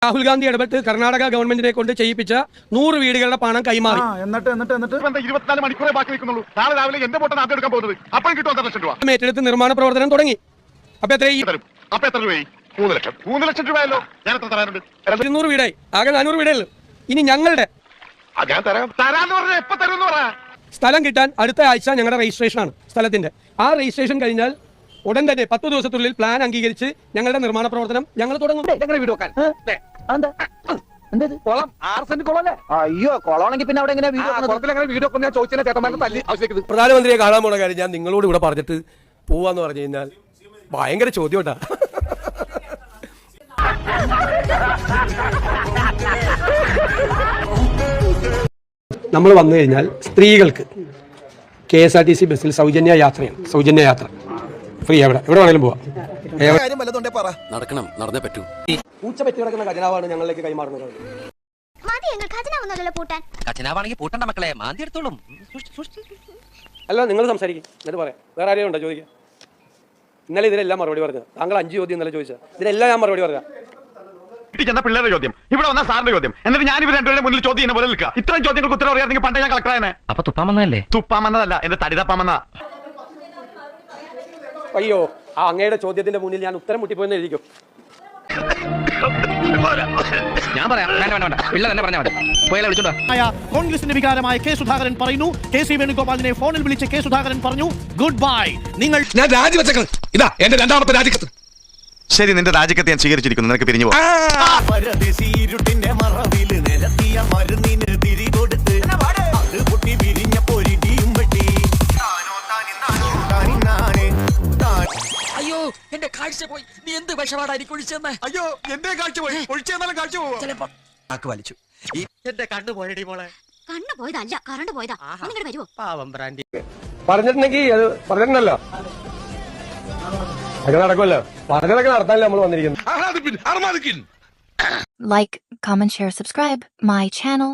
രാഹുൽ ഗാന്ധി ഇടപെട്ട് കർണാടക ഗവൺമെന്റിനെ കൊണ്ട് ചെയ്യിപ്പിച്ച 100 വീടുകളുടെ പണം കൈമാറി. എന്നിട്ട് 24 മണിക്കൂറേ ബാക്കി നിൽക്കുന്നുള്ളൂ. നാളെ രാവിലെ എന്റെ ബോട്ടാണ് ആദ്യം എടുക്കാൻ പോകുന്നത്. അപ്പോൾ കിട്ടും 1.5 ലക്ഷം രൂപ. ഏറ്റെടുത്ത് നിർമ്മാണ പ്രവർത്തനം തുടങ്ങി. അപ്പൊ എത്ര രൂപയായി? 3 ലക്ഷം. 3 ലക്ഷം രൂപയല്ലോ. ഞാൻ എത്ര തരാനുണ്ട്? 200 വീടായി. ആകെ 400 വീടേ ഉള്ളൂ. ഇനി ഞങ്ങളുടെ ഞാൻ തരാന്ന് പറഞ്ഞാൽ എപ്പോ തരുമെന്ന് പറ. സ്ഥലം കിട്ടാൻ അടുത്ത ആഴ്ച ഞങ്ങളുടെ രജിസ്ട്രേഷൻ ആണ് സ്ഥലത്തിന്റെ. ആ രജിസ്ട്രേഷൻ കഴിഞ്ഞാൽ ഉടൻ തന്നെ 10 ദിവസത്തിനുള്ളിൽ പ്ലാൻ അംഗീകരിച്ച് ഞങ്ങളുടെ നിർമ്മാണ പ്രവർത്തനം ഞങ്ങൾ തുടങ്ങും. അയ്യോ കൊളമാണെങ്കിൽ പിന്നെ അവിടെ എങ്ങനെ പ്രധാനമന്ത്രിയെ കാണാൻ പോണ കാര്യം ഞാൻ നിങ്ങളോട് ഇവിടെ പറഞ്ഞിട്ട് പോവാന്ന് പറഞ്ഞു കഴിഞ്ഞാൽ ഭയങ്കര ചോദ്യം കേട്ടാ. നമ്മൾ വന്നു കഴിഞ്ഞാൽ സ്ത്രീകൾക്ക് KSRTC ബസ്സിൽ സൗജന്യ യാത്രയാണ്. സൗജന്യ യാത്ര ഫ്രീ. എവിടെ വേണേലും പോവാം. നടക്കണം, നടന്നേ പറ്റൂ. പൂച്ച പറ്റി കിടക്കുന്ന ഖജനാവാണ് ഞങ്ങളിലേക്ക് കൈമാറുന്നത്. പൂട്ടണ്ട മക്കളെ, മാന്തി എടുത്തോളും. അല്ല, നിങ്ങൾ സംസാരിക്കും, എന്നിട്ട് പറയാം. വേറെ ആരെയും ഉണ്ടോ ചോദിക്കാം? ഇന്നലെ ഇതിനെല്ലാം മറുപടി പറഞ്ഞത്. താങ്കൾ 5 ചോദ്യം ഇന്നലെ ചോദിച്ചത്. ഇതിനെല്ലാം ഞാൻ മറുപടി പറയാം. പിള്ളേരുടെ ചോദ്യം, ഇവിടെ വന്ന സാറിന്റെ ചോദ്യം, എന്നിട്ട് ഞാൻ ഇവർ രണ്ടുപേരുടെ മുന്നിൽ ചോദ്യം ചെയ്യുന്ന പോലെ നിൽക്കുക. ഇത്രയും ചോദ്യങ്ങൾക്ക് ഉത്തരം അറിയാമെങ്കിൽ പണ്ടേ ഞാൻ കളക്ടറായനെ. അപ്പൊ തുപ്പാമെന്നല്ലേ? തുപ്പാമെന്നതല്ല, എന്റെ തടി തപ്പാമെന്ന. അയ്യോ, ആ അങ്ങയുടെ ചോദ്യത്തിന്റെ മുന്നിൽ ഞാൻ ഉത്തരം മുട്ടിപ്പോയെന്ന് എഴുതിക്കും. ഞാൻ പറയാം. വേണ്ട, പിള്ള തന്നെ പറഞ്ഞാൽ മതി. പോയാലെ വിളിച്ചോണ്ടാ. കോൺഗ്രസിന്റെ വികാരമായ കെ സുധാകരൻ പറയുന്നു. KC വേണുഗോപാലിനെ ഫോണിൽ വിളിച്ച് കെ സുധാകരൻ പറഞ്ഞു, ഗുഡ് ബൈ, നിങ്ങൾ ഞാൻ രാജിവെച്ചേക്കണം. ഇതാ എന്റെ 2ാമത്തെ രാജിക്കത്ത്. ശരി, നിന്റെ രാജിക്കത്ത് ഞാൻ സ്വീകരിച്ചിരിക്കുന്നു. നിനക്ക് പിരിഞ്ഞു പോകാം. അയ്യോ, എന്റെ കാഴ്ച പോയി. നീ എന്ത് വിഷമാടായിരിക്കും ഒഴിച്ചെന്ന്? അയ്യോ, എന്റെ കാഴ്ച പോയി. ഒഴിച്ചെന്നാലും കാഴ്ച പോവാ. ചിലപ്പോ വലിച്ചു. എന്റെ കണ്ണു പോയടി മോളെ. കണ്ണു പോയതല്ല, കറണ്ട് പോയതാ. നിങ്ങടെ വരുവോ? പാവം ബ്രാൻഡി. പറഞ്ഞിട്ടുണ്ടെങ്കിൽ അത് പറഞ്ഞിട്ടുണ്ടല്ലോ, അത് നടക്കുമല്ലോ. പറഞ്ഞതൊക്കെ നടത്താനല്ലേ നമ്മൾ വന്നിരിക്കുന്നത്. Like, comment, share, subscribe my channel.